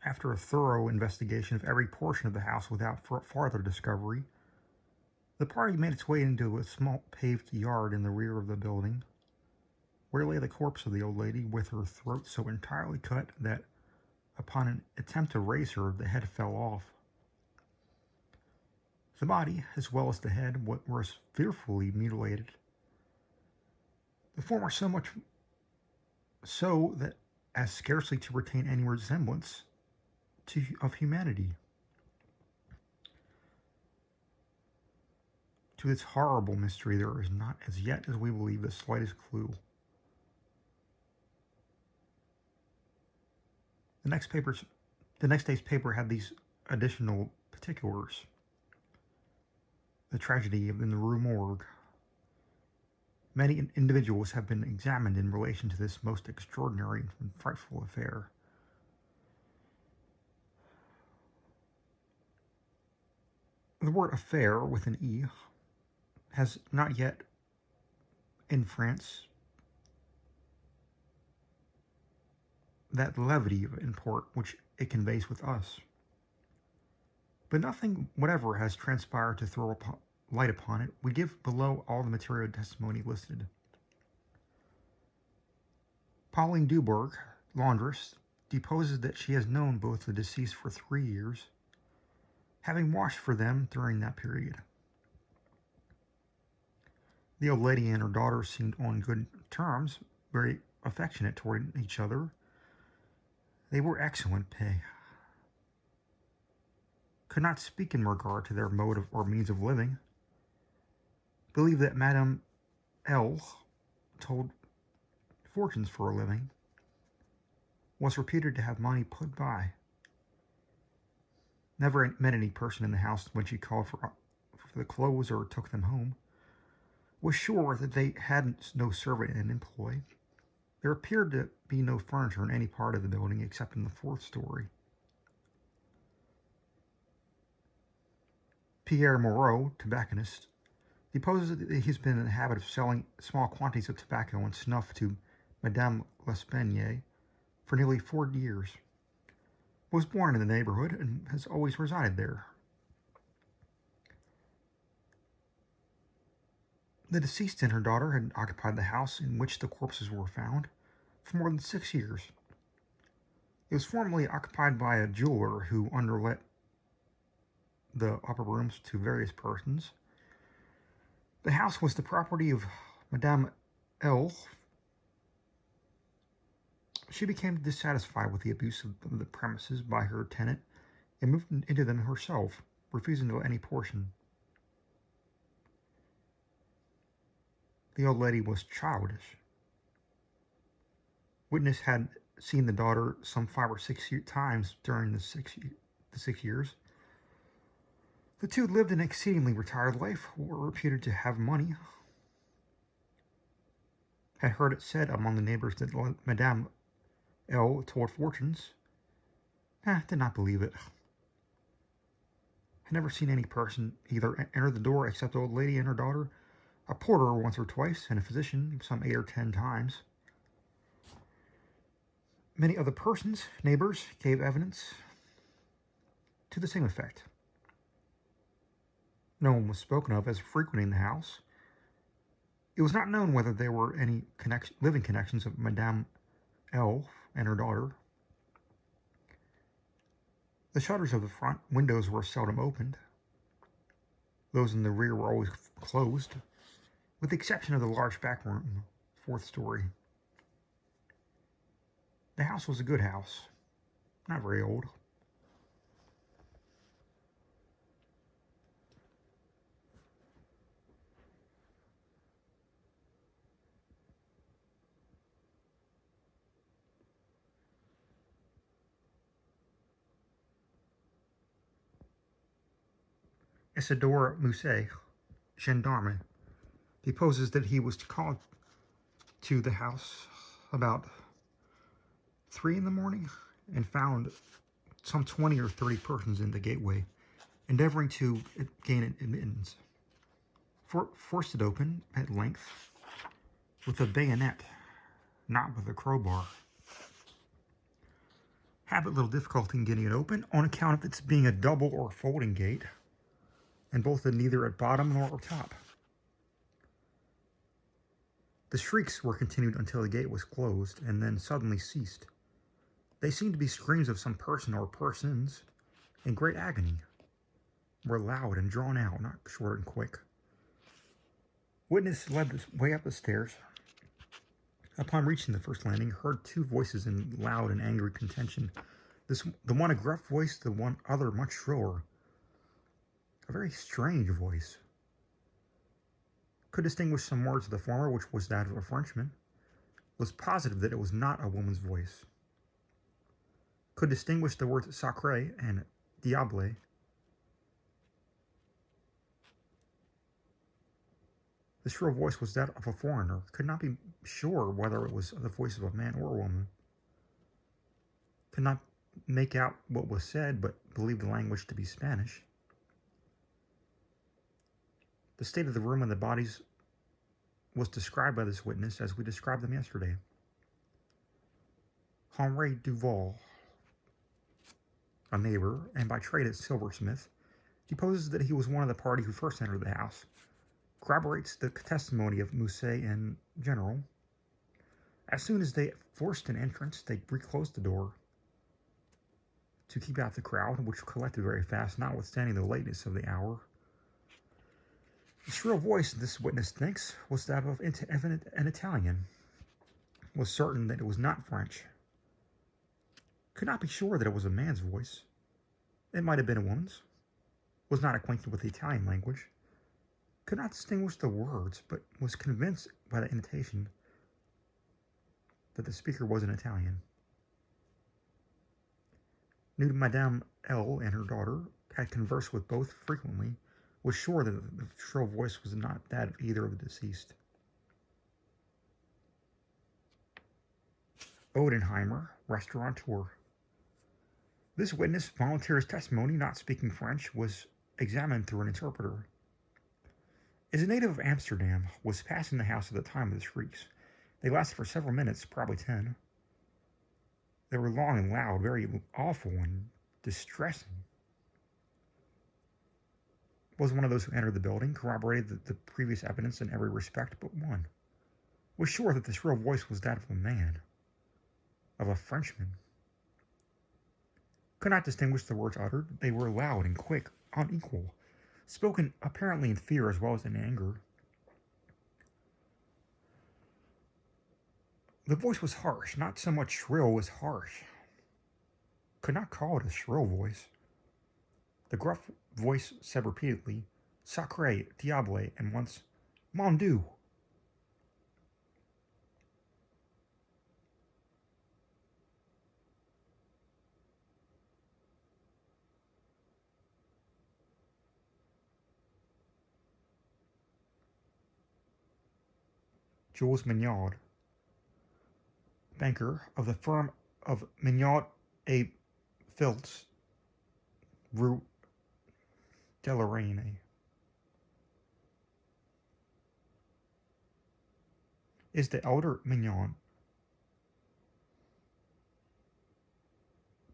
After a thorough investigation of every portion of the house without farther discovery, the party made its way into a small paved yard in the rear of the building, where lay the corpse of the old lady with her throat so entirely cut that, upon an attempt to raise her, the head fell off. The body, as well as the head, were fearfully mutilated. The former so much so that as scarcely to retain any resemblance of humanity. To this horrible mystery there is not as yet, as we believe, the slightest clue. The next day's paper had these additional particulars. The tragedy in the Rue Morgue. Many individuals have been examined in relation to this most extraordinary and frightful affair. The word affair, with an E, has not yet, in France, that levity of import which it conveys with us. But nothing whatever has transpired to throw light upon it. We give below all the material testimony listed. Pauline Dubourg, laundress, deposes that she has known both the deceased for 3 years, having washed for them during that period. The old lady and her daughter seemed on good terms, very affectionate toward each other. They were excellent pay. Could not speak in regard to their mode of, or means of living. Believe that Madame L. told fortunes for a living. Was reputed to have money put by. Never met any person in the house when she called for the clothes or took them home. Was sure that they had no servant in employ. There appeared to be no furniture in any part of the building except in the 4th story. Pierre Moreau, tobacconist, deposes that he has been in the habit of selling small quantities of tobacco and snuff to Madame L'Espanaye for nearly 4 years. Was born in the neighborhood and has always resided there. The deceased and her daughter had occupied the house in which the corpses were found for more than 6 years. It was formerly occupied by a jeweler who underlet the upper rooms to various persons. The house was the property of Madame L. She became dissatisfied with the abuse of the premises by her tenant and moved into them herself, refusing to let any portion. The old lady was childish. Witness had seen the daughter some 5 or 6 times during the 6 years. The two lived an exceedingly retired life, were reputed to have money. Had heard it said among the neighbors that Madame L. told fortunes. Did not believe it. Had never seen any person either enter the door except the old lady and her daughter, a porter once or twice, and a physician some 8 or 10 times. Many other persons, neighbors, gave evidence to the same effect. No one was spoken of as frequenting the house. It was not known whether there were any living connections of Madame L. and her daughter. The shutters of the front windows were seldom opened. Those in the rear were always closed, with the exception of the large back room, 4th story. The house was a good house, not very old. Isidore Musset, gendarme, deposes that he was called to the house about 3 in the morning and found some 20 or 30 persons in the gateway, endeavoring to gain admittance. Forced it open at length with a bayonet, not with a crowbar. have a little difficulty in getting it open on account of its being a double or folding gate, and both are neither at bottom nor top. The shrieks were continued until the gate was closed, and then suddenly ceased. They seemed to be screams of some person or persons in great agony, were loud and drawn out, not short and quick. Witness led the way up the stairs. Upon reaching the first landing, heard two voices in loud and angry contention. The one a gruff voice, the one other much shriller. A very strange voice. Could distinguish some words of the former, which was that of a Frenchman. Was positive that it was not a woman's voice. Could distinguish the words sacré and diable. The shrill voice was that of a foreigner. Could not be sure whether it was the voice of a man or a woman. Could not make out what was said, but believed the language to be Spanish. The state of the room and the bodies was described by this witness as we described them yesterday. Henri Duval, a neighbor, and by trade a silversmith, deposes that he was one of the party who first entered the house, corroborates the testimony of Musset in general. As soon as they forced an entrance, they reclosed the door to keep out the crowd, which collected very fast, notwithstanding the lateness of the hour. The shrill voice, this witness thinks, was that of an Italian. Was certain that it was not French. Could not be sure that it was a man's voice. It might have been a woman's. Was not acquainted with the Italian language. Could not distinguish the words, but was convinced by the intonation that the speaker was an Italian. Knew Madame L. and her daughter, had conversed with both frequently, was sure that the shrill voice was not that of either of the deceased. Odenheimer, restaurateur. This witness volunteers testimony, not speaking French, was examined through an interpreter. Is a native of Amsterdam, was passing the house at the time of the shrieks. They lasted for several minutes, probably 10. They were long and loud, very awful and distressing. Was one of those who entered the building, corroborated the previous evidence in every respect but one. Was sure that the shrill voice was that of a man, of a Frenchman. Could not distinguish the words uttered. They were loud and quick, unequal, spoken apparently in fear as well as in anger. The voice was harsh, not so much shrill as harsh. Could not call it a shrill voice. The gruff voice said repeatedly, Sacré, diable, and once, Mon Dieu. Jules Mignard, banker of the firm of Mignard et Filtz, Rue Delareyne, is the elder Mignon.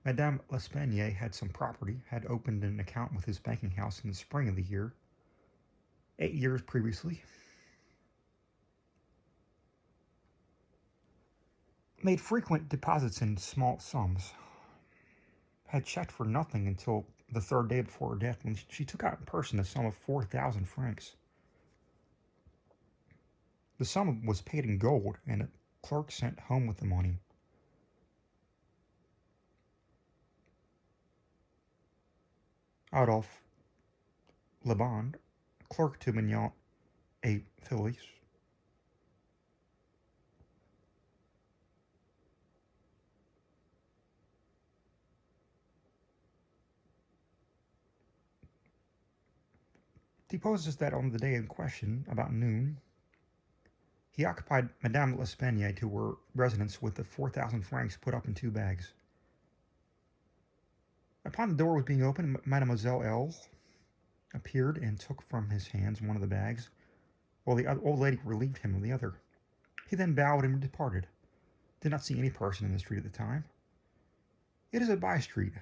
Madame L'Espanaye had some property, had opened an account with his banking house in the spring of the year, 8 years previously. Made frequent deposits in small sums. Had checked for nothing until the third day before her death, when she took out in person a sum of 4,000 francs. The sum was paid in gold, and a clerk sent home with the money. Adolphe Lebond, clerk to Mignon et Felice. Deposes that on the day in question, about noon, he occupied Madame L'Espanaye to her residence with the 4,000 francs put up in 2 bags. Upon the door was being opened, Mademoiselle L. appeared and took from his hands one of the bags, while the old lady relieved him of the other. He then bowed and departed. Did not see any person in the street at the time. It is a by street,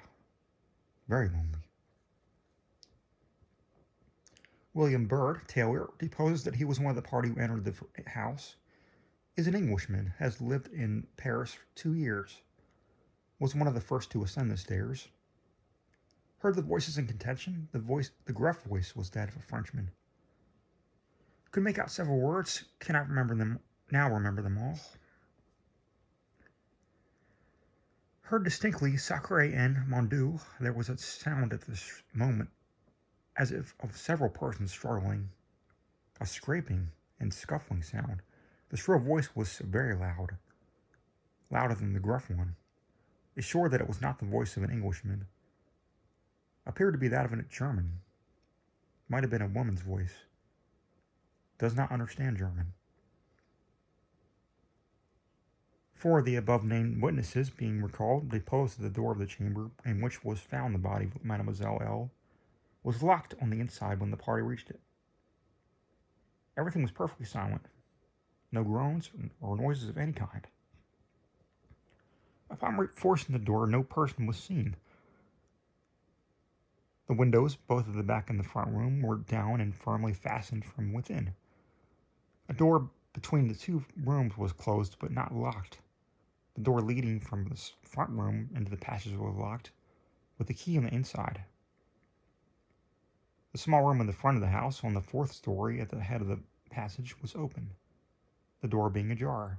very lonely. William Byrd Taylor deposes that he was one of the party who entered the house, is an Englishman, has lived in Paris for 2 years, was one of the first to ascend the stairs, heard the voices in contention. The gruff voice was that of a Frenchman. Could make out several words, cannot remember them all. Heard distinctly Sacre and Mon Dieu. There was a sound at this moment as if of several persons struggling, a scraping and scuffling sound. The shrill voice was very loud, louder than the gruff one. Assured that it was not the voice of an Englishman. Appeared to be that of a German. Might have been a woman's voice. Does not understand German. 4 of the above-named witnesses, being recalled, deposed that the door of the chamber in which was found the body of Mademoiselle L. was locked on the inside when the party reached it. Everything was perfectly silent. No groans or noises of any kind. Upon forcing the door, no person was seen. The windows, both at the back and the front room, were down and firmly fastened from within. A door between the 2 rooms was closed but not locked. The door leading from the front room into the passage was locked, with the key on the inside. The small room in the front of the house, on the 4th story at the head of the passage, was open, the door being ajar.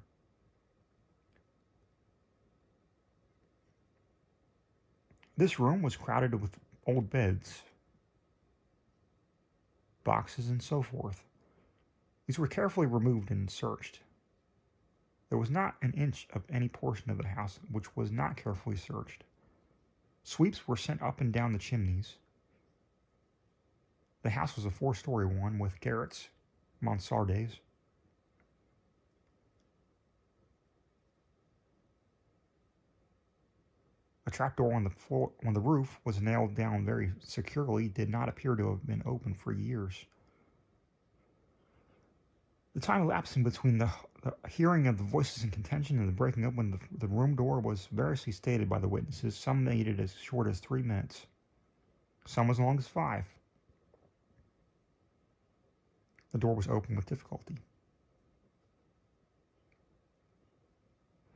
This room was crowded with old beds, boxes, and so forth. These were carefully removed and searched. There was not an inch of any portion of the house which was not carefully searched. Sweeps were sent up and down the chimneys. The house was a 4-story one with garrets, mansardes. A trapdoor on the roof was nailed down very securely, did not appear to have been opened for years. The time elapsing between the hearing of the voices in contention and the breaking open of the room door was variously stated by the witnesses. Some made it as short as 3 minutes, some as long as 5. The door was opened with difficulty.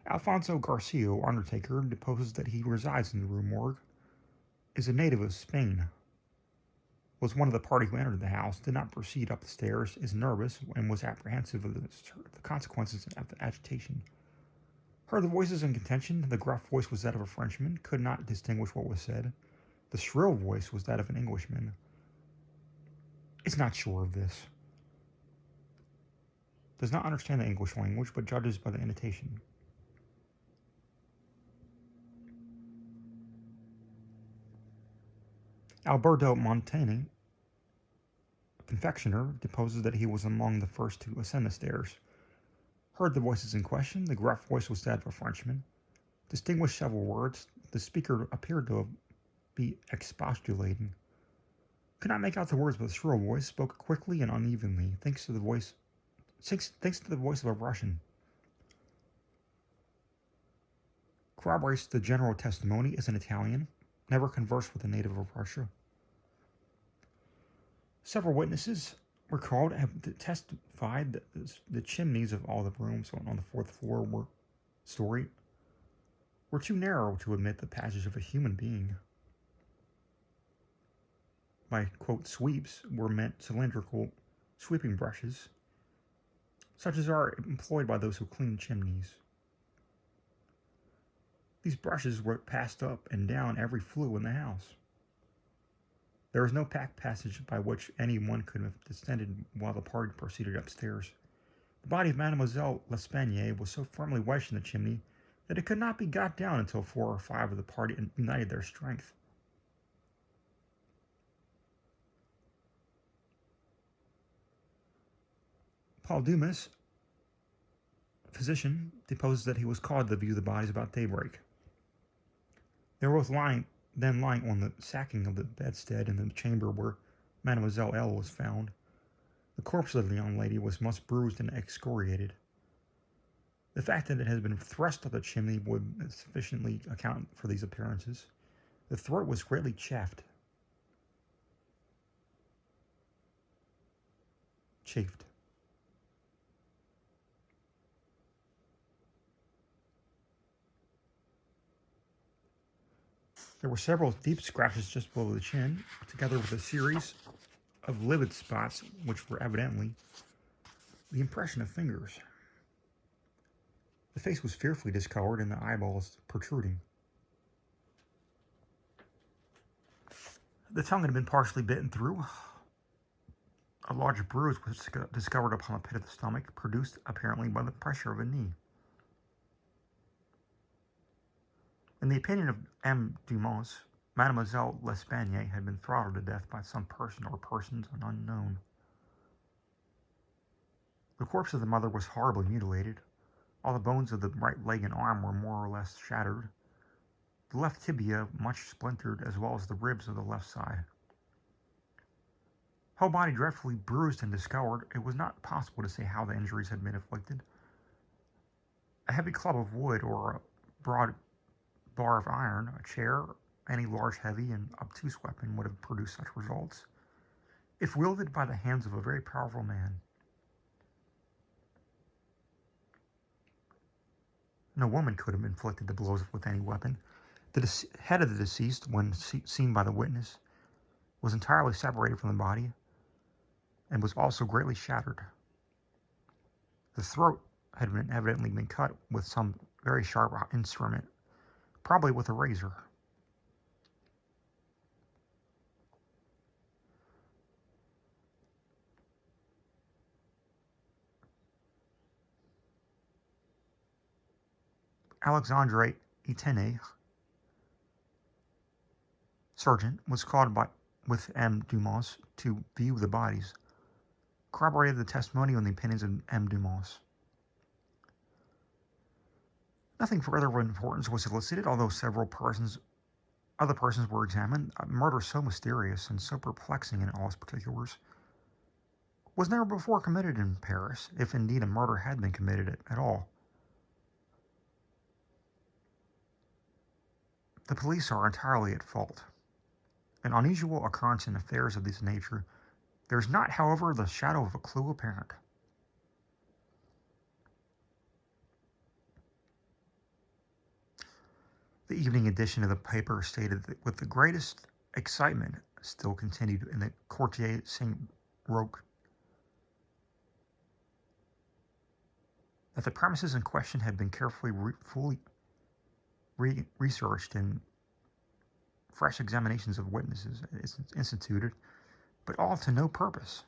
Alfonso Garcia, undertaker, deposes that he resides in the Rue Morgue, is a native of Spain, was one of the party who entered the house, did not proceed up the stairs, is nervous, and was apprehensive of the consequences of the agitation. Heard the voices in contention. The gruff voice was that of a Frenchman, could not distinguish what was said. The shrill voice was that of an Englishman. Is not sure of this. Does not understand the English language, but judges by the intonation. Alberto Montani, a confectioner, deposes that he was among the first to ascend the stairs. Heard the voices in question. The gruff voice was that of a Frenchman. Distinguished several words. The speaker appeared to be expostulating. Could not make out the words, but the shrill voice spoke quickly and unevenly, thanks to the voice of a Russian. Corroborates the general testimony, is an Italian. Never conversed with a native of Russia. Several witnesses were called and have testified that the chimneys of all the rooms on the 4th floor were too narrow to admit the passage of a human being. By, quote, sweeps were meant cylindrical sweeping brushes, such as are employed by those who clean chimneys. These brushes were passed up and down every flue in the house. There was no passage by which anyone could have descended while the party proceeded upstairs. The body of Mademoiselle L'Espanaye was so firmly wedged in the chimney that it could not be got down until 4 or 5 of the party united their strength. Paul Dumas, physician, deposes that he was called to view the bodies about daybreak. They were both lying on the sacking of the bedstead in the chamber where Mademoiselle L. was found. The corpse of the young lady was much bruised and excoriated. The fact that it has been thrust up the chimney would sufficiently account for these appearances. The throat was greatly chafed. There were several deep scratches just below the chin, together with a series of livid spots which were evidently the impression of fingers. The face was fearfully discolored and the eyeballs protruding. The tongue had been partially bitten through. A large bruise was discovered upon the pit of the stomach, produced apparently by the pressure of a knee. In the opinion of M. Dumas, Mademoiselle L'Espagne had been throttled to death by some person or persons unknown. The corpse of the mother was horribly mutilated. All the bones of the right leg and arm were more or less shattered. The left tibia much splintered, as well as the ribs of the left side. Whole body dreadfully bruised and discolored. It was not possible to say how the injuries had been inflicted. A heavy club of wood or a broad bar of iron, a chair, any large, heavy, and obtuse weapon would have produced such results, if wielded by the hands of a very powerful man. No woman could have inflicted the blows with any weapon. The head of the deceased, when seen by the witness, was entirely separated from the body and was also greatly shattered. The throat had evidently been cut with some very sharp instrument, probably with a razor. Alexandre Etienne, surgeon, was called with M. Dumas to view the bodies, corroborated the testimony and the opinions of M. Dumas. Nothing further of importance was elicited, although other persons were examined. A murder so mysterious and so perplexing in all its particulars was never before committed in Paris, if indeed a murder had been committed at all. The police are entirely at fault. An unusual occurrence in affairs of this nature. There is not, however, the shadow of a clue apparent. The evening edition of the paper stated that with the greatest excitement still continued in the Quartier Saint-Roch, that the premises in question had been carefully fully researched and fresh examinations of witnesses instituted, but all to no purpose.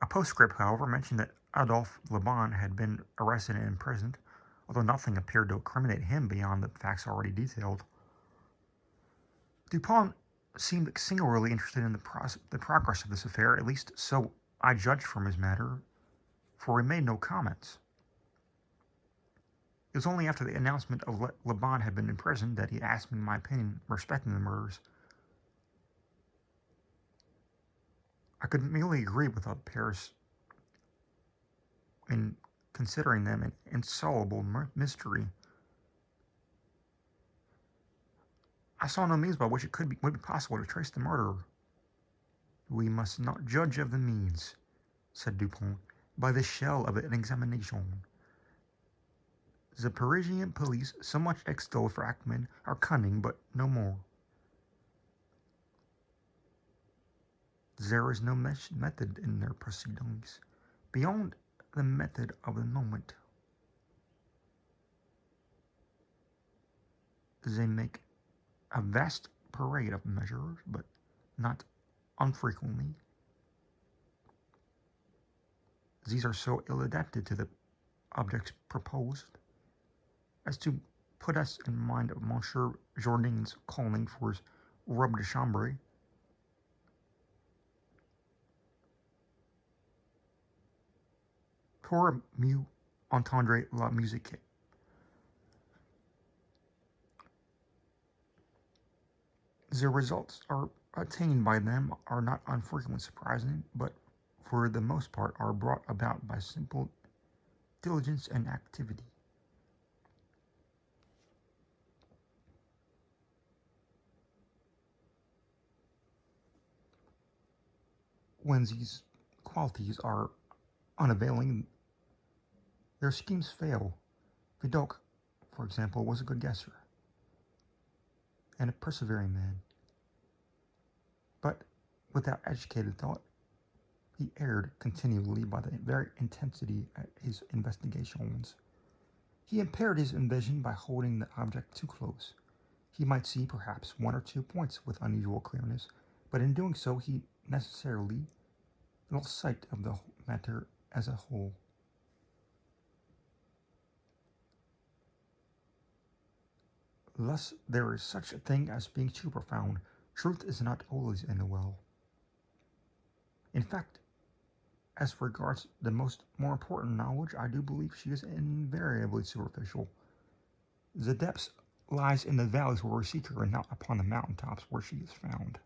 A postscript, however, mentioned that Adolphe Laban had been arrested and imprisoned, although nothing appeared to incriminate him beyond the facts already detailed. Dupont seemed singularly interested in the progress of this affair, at least so I judged from his manner, for he made no comments. It was only after the announcement of Laban had been imprisoned that he asked me my opinion respecting the murders. I could merely agree with Paris in considering them an insoluble mystery. I saw no means by which it would be possible to trace the murderer. We must not judge of the means, said Dupont, by the shell of an examination. The Parisian police so much extol Frankman are cunning, but no more. There is no method in their proceedings beyond the method of the moment. They make a vast parade of measures, but not unfrequently. These are so ill adapted to the objects proposed as to put us in mind of Monsieur Jourdain's calling for his robe de chambre. Pour mieux entendre la musique. The results attained by them are not unfrequently surprising, but for the most part, are brought about by simple diligence and activity. When these qualities are unavailing, their schemes fail. Vidocq, for example, was a good guesser and a persevering man. But without educated thought, he erred continually by the very intensity of his investigations. He impaired his vision by holding the object too close. He might see perhaps one or two points with unusual clearness, but in doing so he necessarily lost sight of the matter as a whole. Thus, there is such a thing as being too profound. Truth is not always in the well. In fact, as regards the more important knowledge, I do believe she is invariably superficial. The depths lies in the valleys where we seek her, and not upon the mountaintops where she is found.